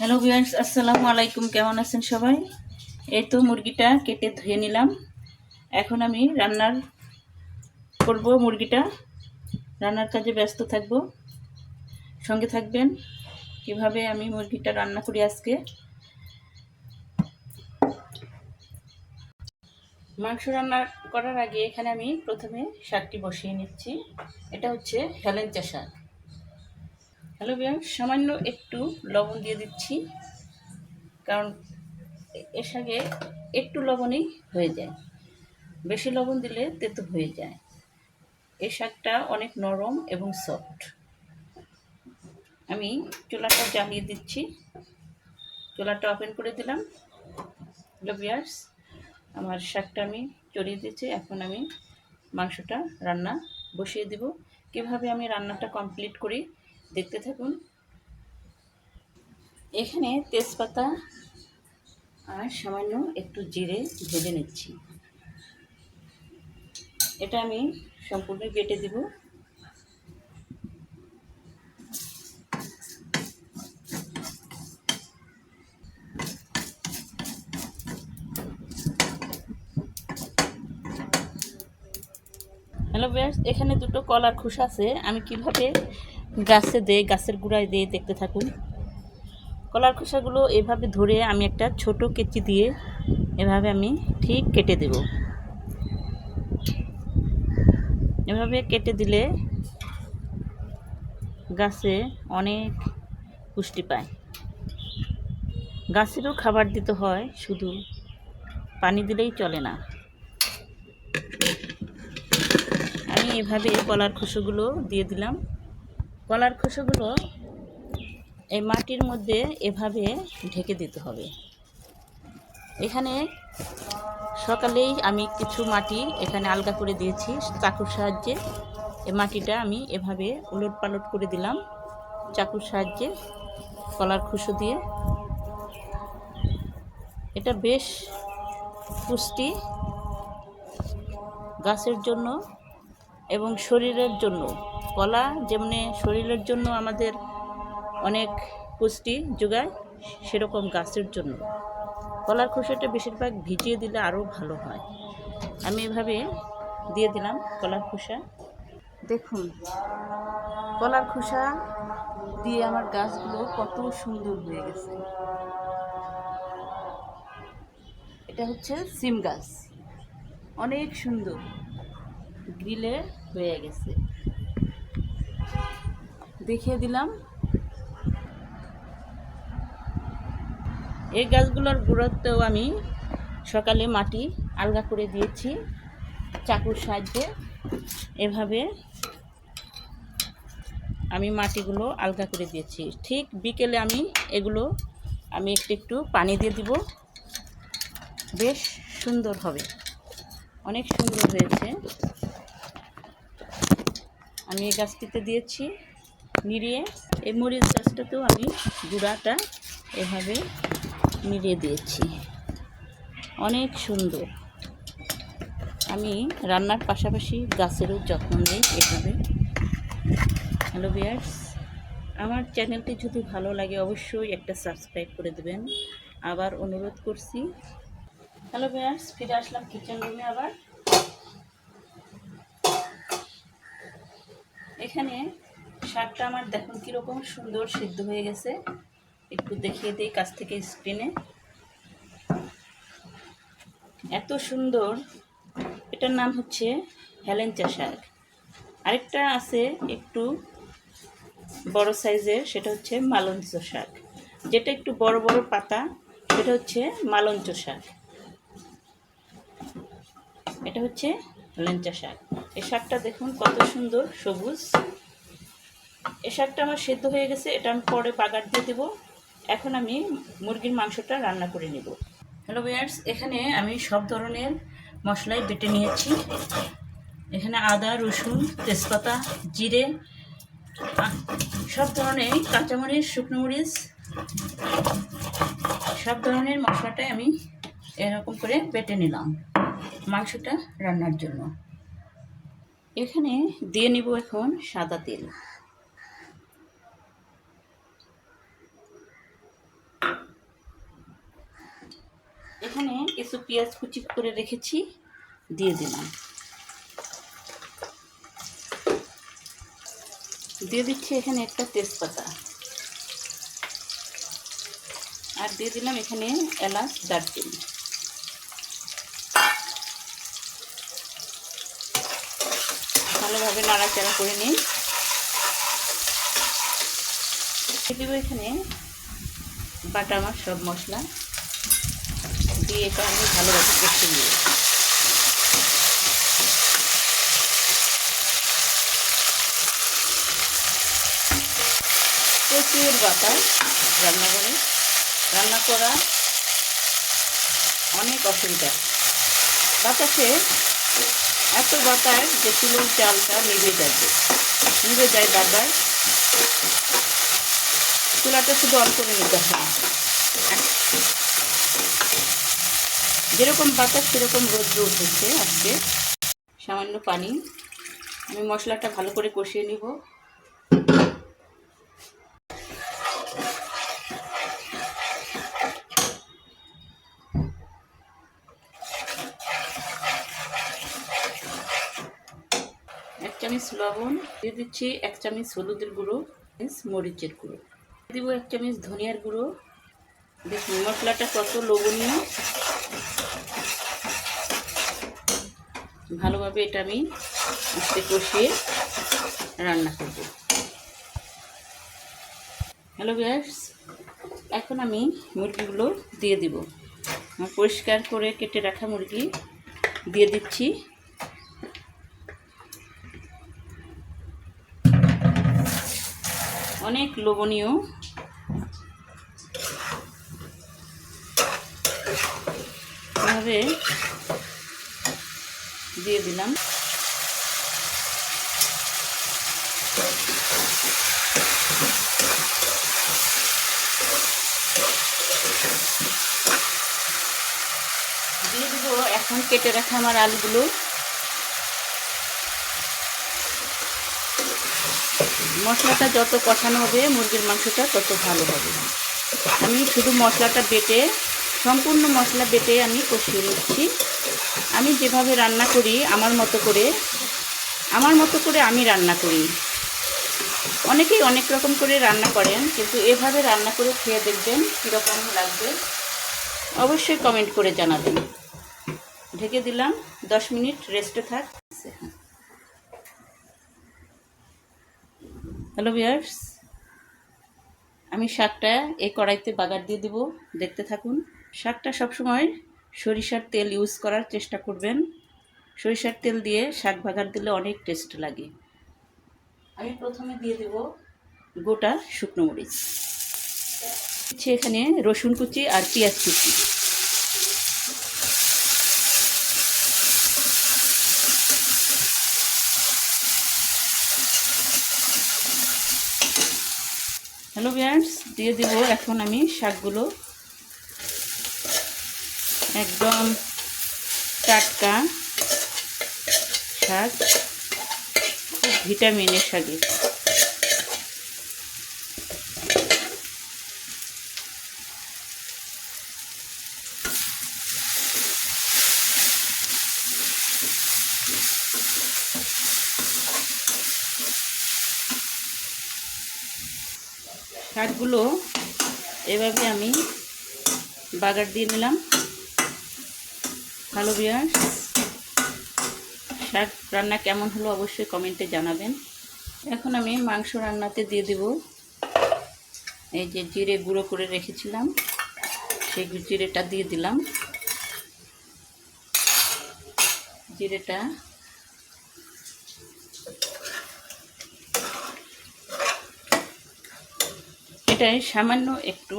Hello viewers, আসসালামু আলাইকুম। কেমন আছেন সবাই? এই তো মুরগিটা কেটে ধুয়ে নিলাম। এখন আমি রান্নার করব। মুরগিটা রান্নার কাজে ব্যস্ত থাকব। সঙ্গে থাকবেন কিভাবে আমি মুরগিটা রান্না করি আজকে। মাংস রান্না করার আগে এখানে আমি প্রথমে শাকটি বসিয়ে নিচ্ছি। এটা হচ্ছে হেলেঞ্চা শাক। হ্যালো ভিউয়ার্স, সামান্য একটু লবণ দিয়ে দিচ্ছি, কারণ এর শাকে একটু লবণই হয়ে যায়, বেশি লবণ দিলে তেতো হয়ে যায়। এই শাকটা অনেক নরম এবং সফট। আমি চুলাটা জ্বালিয়ে দিচ্ছি, চুলাটা ওপেন করে দিলাম। হ্যালো ভিউয়ার্স, আমার শাকটা আমি চড়িয়ে দিচ্ছি। এখন আমি মাংসটা রান্না বসিয়ে দিব। কিভাবে আমি রান্নাটা কমপ্লিট করি দেখতে থাকুন। এখানে তেজপাতা আর সামান্য একটু জিরে ভেজে নিচ্ছি। এটা আমি সম্পূর্ণ বেটে দিব। হ্যালো ভিউয়ার্স, এখানে দুটো কলার খোসা আছে। আমি কিভাবে গাছের গোড়ায় দিয়ে দেখতে থাকুন। কলার খোসাগুলো এভাবে ধরে আমি একটা ছোট কেচি দিয়ে এভাবে আমি ঠিক কেটে দেব। এভাবে কেটে দিলে গাছে অনেক পুষ্টি পায়। গাছেরও খাবার দিতে হয়, শুধু পানি দিলেই চলে না। আমি এভাবে কলার খোসাগুলো দিয়ে দিলাম। কলার খোসাগুলো এই মাটির মধ্যে এভাবে ঢেকে দিতে হবে। এখানে সকালেই আমি কিছু মাটি এখানে আলগা করে দিয়েছি চাকুর সাহায্যে। এই মাটিটা আমি এভাবে উলট পালট করে দিলাম চাকুর সাহায্যে, কলার খোসা দিয়ে। এটা বেশ পুষ্টি গাছের জন্য এবং শরীরের জন্য। কলা যেমনি শরীরের জন্য আমাদের অনেক পুষ্টি যোগায়, সেরকম গাছের জন্য কলার খোসাটা বেশিরভাগ ভিজিয়ে দিলে আরও ভালো হয়। আমি এভাবে দিয়ে দিলাম কলার খোসা। দেখুন কলার খোসা দিয়ে আমার গাছগুলো কত সুন্দর হয়ে গেছে। এটা হচ্ছে সিম গাছ, অনেক সুন্দর গ্রিলে হয়ে গেছে। দেখিয়ে দিলাম। এই গাছগুলোর গুঁড়োতেও আমি সকালে মাটি আলগা করে দিয়েছি চাকুর সাহায্যে। এভাবে আমি মাটিগুলো আলগা করে দিয়েছি। ঠিক বিকেলে আমি এগুলো একটু একটু পানি দিয়ে দিব। বেশ সুন্দর হবে, অনেক সুন্দর হয়েছে। আমি এই গাছটিতে দিয়েছি নিড়িয়ে। এই মরিচ গাছটাতেও আমি গুঁড়াটা এভাবে নিড়িয়ে দিয়েছি, অনেক সুন্দর। আমি রান্নার পাশাপাশি গাছেরও যত্ন নিই এভাবে। হ্যালো ভিউয়ার্স, আমার চ্যানেলটি যদি ভালো লাগে অবশ্যই একটা সাবস্ক্রাইব করে দেবেন, আবার অনুরোধ করছি। হ্যালো ভিউয়ার্স, ফিরে আসলাম কিচেন রুমে আবার। এখানে শাকটা আমার দেখুন কীরকম সুন্দর সিদ্ধ হয়ে গেছে। একটু দেখিয়ে দিই কাছ থেকে স্ক্রিনে। এত সুন্দর। এটার নাম হচ্ছে হেলেঞ্চা শাক। আরেকটা আছে একটু বড় সাইজের, সেটা হচ্ছে মালঞ্চ শাক। যেটা একটু বড় বড় পাতা সেটা হচ্ছে মালঞ্চ শাক। এটা হচ্ছে হেলেঞ্চা শাক। এই শাকটা দেখুন কত সুন্দর সবুজ। এই শাকটা আমার সেদ্ধ হয়ে গেছে, এটা আমি পরে বাগার দিয়ে দেবো। এখন আমি মুরগির মাংসটা রান্না করে নেব। হ্যালো ভিউয়ার্স, এখানে আমি সব ধরনের মশলাই বেটে নিয়েছি। এখানে আদা, রসুন, তেজপাতা, জিরে, সব ধরনের কাঁচামরিচ, শুকনো মরিচ, সব ধরনের মশলাটাই আমি এরকম করে বেটে নিলাম মাংসটা রান্নার জন্য। এখানে দিয়ে নিব এখন সাদা তেল। এখানে কিছু পেঁয়াজ কুচি করে রেখেছি, দিয়ে দিলাম। দিয়ে দিচ্ছি এখানে একটা তেজপাতা, আর দিয়ে দিলাম এখানে এলাচ, দারচিনি। ভালোভাবে নাড়াচাড়া করে নিই। দিয়ে দেবো এখানে বাটা আমার সব মশলা, দিয়ে এটা আমি ভালোভাবে কষে নিই। প্রচুর বাতাস রান্না করা অনেক অসুবিধা। বাতাসে এত বাতাস যে চুলোর চালটা নিভে যায় বারবার। চুলাটা শুধু অন করে নিতে হয়। যেরকম বাতাস সেরকম রৌদ্র উঠেছে আজকে। সামান্য পানি, আমি মশলাটা ভালো করে কষিয়ে নিব। এক চামচ লবণ দিয়ে দিচ্ছি, 1 চামচ হলুদের গুঁড়ো, মরিচের গুঁড়ো দিব, 1 চামচ ধনিয়ার গুঁড়ো। দেখুন মশলাটা কত লবণীয়। ভালোভাবে এটা আমি আস্তে কষিয়ে রান্না করব। হ্যালো ভিউয়ার্স, এখন আমি মুরগিগুলো দিয়ে দিব। পরিষ্কার করে কেটে রাখা মুরগি দিয়ে দিচ্ছি। অনেক লোভনীয়, এভাবে দিয়ে দিলাম। দিয়ে দিব এখন কেটে রাখা আমার আলুগুলো। মশলাটা যত কষানো হবে মুরগির মাংসটা তত ভালো হবে। আমি শুধু মশলাটা বেটে, সম্পূর্ণ মশলা বেটে আমি কষিয়ে নিচ্ছি। আমি যেভাবে রান্না করি আমার মতো করে আমি রান্না করি। অনেকেই অনেক রকম করে রান্না করেন, কিন্তু এভাবে রান্না করে খেয়ে দেখবেন কীরকম লাগবে। অবশ্যই কমেন্ট করে জানাবেন। ঢেকে দিলাম, 10 মিনিট রেস্টে থাক। হ্যালো ভিউয়ার্স, আমি শাকটা এই কড়াইতে বাগার দিয়ে দেব, দেখতে থাকুন। শাকটা সবসময় সরিষার তেল ইউজ করার চেষ্টা করবেন। সরিষার তেল দিয়ে শাক বাগার দিলে অনেক টেস্ট লাগে। আমি প্রথমে দিয়ে দেব গোটা শুকনো মরিচ, এখানে রসুন কুচি আর পেঁয়াজ কুচি। হ্যালো ভিউয়ার্স, দিয়ে দেব এখন আমি শাকগুলো। একদম টাটকা শাক, খুব ভিটামিনের শাকে। শাকগুলো এভাবে আমি বাগার দিয়ে নিলাম। হ্যালো ভিউয়ার্স, শাক রান্না কেমন হলো অবশ্যই কমেন্টে জানাবেন। এখন আমি মাংস রান্নাতে দিয়ে দেব এই যে জিরে গুঁড়ো করে রেখেছিলাম, সেই জিরেটা দিয়ে দিলাম। জিরেটা এটাই সামান্য একটু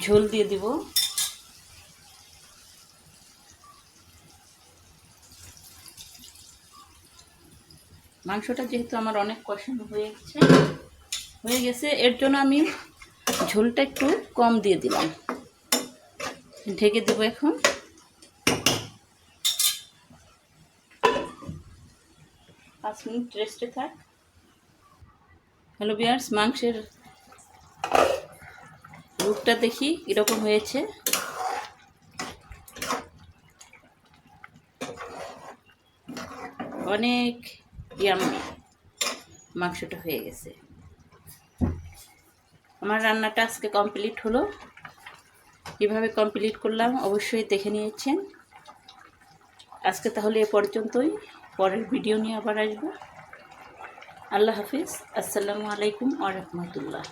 ঝোল দিয়ে দিব। মাংসটা যেহেতু আমার অনেক কষানো হয়ে গেছে, এর জন্য আমি ঝোলটা একটু কম দিয়ে দিলাম। ঢেকে দেবো এখন। 5 মিনিট রেস্টে থাক। হ্যালো ভিউয়ার্স, মাংসের রূপটা দেখি কীরকম হয়েছে। অনেক ইয়াম্মি মাংসটা হয়ে গেছে। আমার রান্নাটা আজকে কমপ্লিট হলো। কীভাবে কমপ্লিট করলাম অবশ্যই দেখে নিয়েছেন। আজকে তাহলে এ পর্যন্তই, পরের ভিডিও নিয়ে আবার আসবো। আল্লাহ হাফিজ। আসসালামু আলাইকুম ওয়া রাহমাতুল্লাহ।